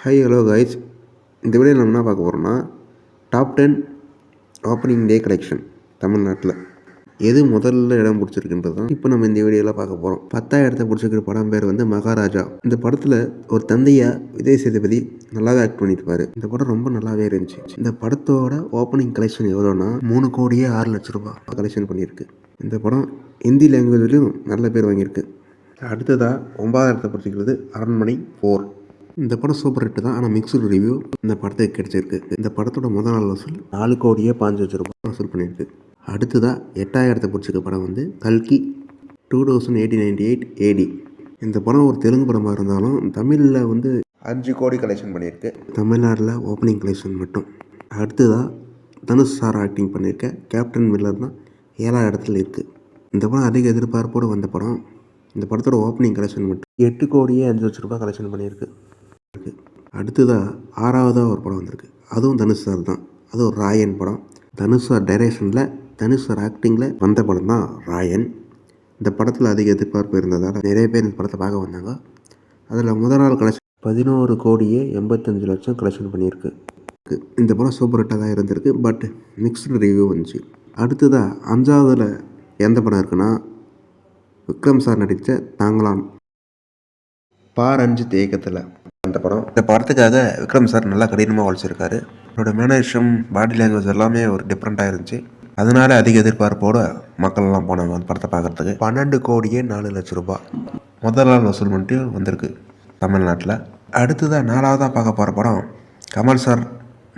Hello guys. இந்த video நம்ம என்ன பார்க்க போகிறோம்னா, டாப் 10 ஓப்பனிங் டே கலெக்ஷன் தமிழ்நாட்டில் எது முதல்ல இடம் பிடிச்சிருக்குன்றது தான் இப்போ நம்ம இந்த வீடியோவில் பார்க்க போகிறோம். 10ஆம் இடத்த பிடிச்சிருக்கிற படம் பேர் வந்து மகாராஜா. இந்த படத்தில் ஒரு தந்தையாக விஜய் சேதுபதி நல்லாவே ஆக்ட் பண்ணியிருப்பார். இந்த படம் ரொம்ப நல்லாவே இருந்துச்சு. இந்த படத்தோட ஓப்பனிங் கலெக்ஷன் எவ்வளோன்னா 3 கோடியே 6 லட்ச ரூபாய் கலெக்ஷன் பண்ணியிருக்கு. இந்த படம் ஹிந்தி லாங்குவேஜ்லையும் நல்ல பேர் வாங்கியிருக்கு. அடுத்ததாக 9ஆம் இடத்தை பிடிச்சிக்கிறது அரண்மனை 4. இந்த படம் சூப்பர் ஹிட் தான், ஆனால் மிக்ஸ்டு ரிவ்யூ இந்த படத்துக்கு கிடைச்சிருக்கு. இந்த படத்தோட முதல் நாள் வசூல் 4 கோடியே 5 லட்ச ரூபாய் வசூல் பண்ணியிருக்கு. அடுத்ததாக 8ஆம் இடத்தை பிடிச்சிருக்க படம் வந்து கல்கி 2098 AD. இந்த படம் ஒரு தெலுங்கு படமாக இருந்தாலும் தமிழில் வந்து 5 கோடி கலெக்ஷன் பண்ணியிருக்கு. தமிழ்நாட்டில் ஓப்பனிங் கலெக்ஷன் மட்டும். அடுத்ததாக தனுஷ் சார் ஆக்டிங் பண்ணியிருக்க கேப்டன் மில்லர் தான் 7ஆம் இடத்துல இருக்குது. இந்த படம் அதிக எதிர்பார்ப்போடு வந்த படம். இந்த படத்தோட ஓப்பனிங் கலெக்ஷன் மட்டும் 8 கோடியே 5 லட்ச ரூபாய் கலெக்ஷன் பண்ணியிருக்கு. அடுத்ததாக 6ஆவதாக ஒரு படம் வந்திருக்கு. அதுவும் தனுஷ் சார் தான். அது ஒரு ராயன் படம். தனுஷ் சார் டைரக்ஷனில் தனுஷ் சார் ஆக்டிங்கில் வந்த படம் தான் ராயன். இந்த படத்தில் அதிக எதிர்பார்ப்பு இருந்ததால் நிறைய பேர் இந்த படத்தை பார்க்க வந்தாங்க. அதில் முதல் நாள் கலெக்ஷன் 11 கோடியே 85 லட்சம் கலெக்ஷன் பண்ணியிருக்கு. இந்த படம் சூப்பர் ஹிட்டாக தான் இருந்திருக்கு. பட் மிக்ஸ்டு ரிவ்யூ வந்துச்சு. அடுத்ததாக 5ஆவதில் எந்த படம் இருக்குன்னா, விக்ரம் சார் நடித்த தாங்கலாம் ரஞ்சித் இயக்கத்தில் அந்த படம். இந்த படத்துக்காக விக்ரம் சார் நல்லா கடினமாக உழைச்சிருக்காரு. அவரோட மேனேஜம் பாடி லாங்குவேஜ் எல்லாமே ஒரு டிஃப்ரெண்ட்டாக இருந்துச்சு. அதனால அதிக எதிர்பார்ப்போடு மக்கள்லாம் போனாங்க அந்த படத்தை பார்க்குறதுக்கு. 12 கோடியே 4 லட்ச ரூபாய் முதல் நாள் வசூல் மட்டும் வந்திருக்கு தமிழ்நாட்டில். அடுத்ததாக 4ஆவதாக பார்க்க போகிற படம் கமல் சார்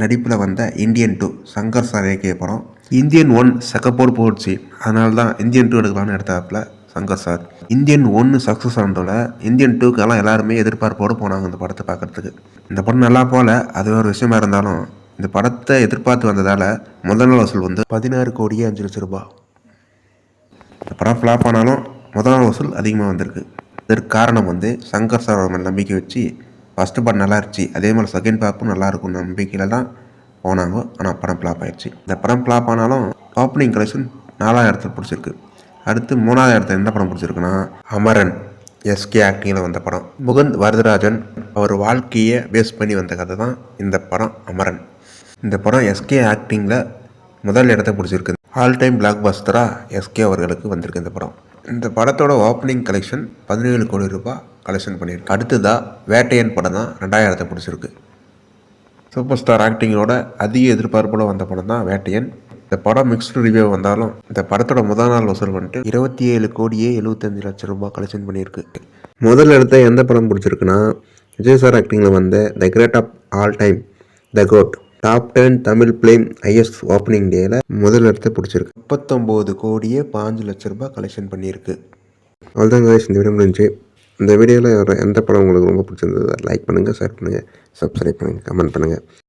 நடிப்பில் வந்த இந்தியன் 2 சங்கர் சார் இயக்கிய படம். இந்தியன் 1 செக்கப்போடு போயிடுச்சு. அதனால தான் இந்தியன் 2 எடுக்கலான்னு எடுத்தாப்புல சங்கர் சார். இந்தியன் 1 சக்ஸஸ் ஆனதோட இந்தியன் 2க்கெல்லாம் எல்லாருமே எதிர்பார்ப்போடு போனாங்க இந்த படத்தை பார்க்குறதுக்கு. இந்த படம் நல்லா போகல, அது ஒரு விஷயமா இருந்தாலும் இந்த படத்தை எதிர்பார்த்து வந்ததால் முதல் நாள் வசூல் வந்து 16 கோடியே 5 லட்ச ரூபாய். இந்த படம் ஃப்ளாப் ஆனாலும் முதல் நாள் வசூல் அதிகமாக வந்திருக்கு. இதற்கு காரணம் வந்து சங்கர் சார் மேலே நம்பிக்கை வச்சு ஃபஸ்ட்டு படம் நல்லா இருந்துச்சு, அதே மாதிரி செகண்ட் பார்ப்பும் நல்லா இருக்கும் நம்பிக்கையில் தான் போனாங்க. ஆனால் படம் ஃப்ளாப் ஆயிடுச்சு. இந்த படம் ஃப்ளாப் ஆனாலும் ஓப்பனிங் கலெக்ஷன் 4ஆம் இடத்துல பிடிச்சிருக்கு. அடுத்து 3ஆவது இடத்துல எந்த படம் பிடிச்சிருக்குன்னா, அமரன் எஸ்கே ஆக்டிங்கில் வந்த படம். முகுந்த் வரதராஜன் அவர் வாழ்க்கையை பேஸ் பண்ணி வந்த கதை தான் இந்த படம் அமரன். இந்த படம் எஸ்கே ஆக்டிங்கில் முதல் இடத்த பிடிச்சிருக்கு. ஆல் டைம் பிளாக் பஸ்டராக எஸ்கே அவர்களுக்கு வந்திருக்கு இந்த படம். இந்த படத்தோட ஓப்பனிங் கலெக்ஷன் 17 கோடி ரூபாய் கலெக்ஷன் பண்ணியிருக்கு. அடுத்ததாக வேட்டையன் படம் தான் 2ஆம் இடத்த பிடிச்சிருக்கு. சூப்பர் ஸ்டார் ஆக்டிங்கோட அதிக எதிர்பார்ப்போடு வந்த படம் தான் வேட்டையன். இந்த படம் மிக்ஸ்டு ரிவ்யூ வந்தாலும் இந்த படத்தோட முதல் நாள் வசூல் வந்துட்டு 27 கோடியே 75 லட்ச ரூபாய் கலெக்ஷன் பண்ணியிருக்கு. முதல் இடத்த எந்த படம் பிடிச்சிருக்குன்னா, விஜய் சார் ஆக்டிங்கில் வந்த the great of all time the GOAT. Top 10 Tamil film is opening டேயில் முதல் இடத்த பிடிச்சிருக்கு. 39 கோடியே 5 லட்ச ரூபாய் கலெக்ஷன் பண்ணியிருக்கு. அவ்வளோதான் guys, இந்த வீடியோ முடிஞ்சு. இந்த வீடியோவில் எந்த படம் உங்களுக்கு ரொம்ப பிடிச்சிருந்தது லைக் பண்ணுங்கள், ஷேர் பண்ணுங்கள், சப்ஸ்கிரைப் பண்ணுங்கள், கமெண்ட் பண்ணுங்கள்.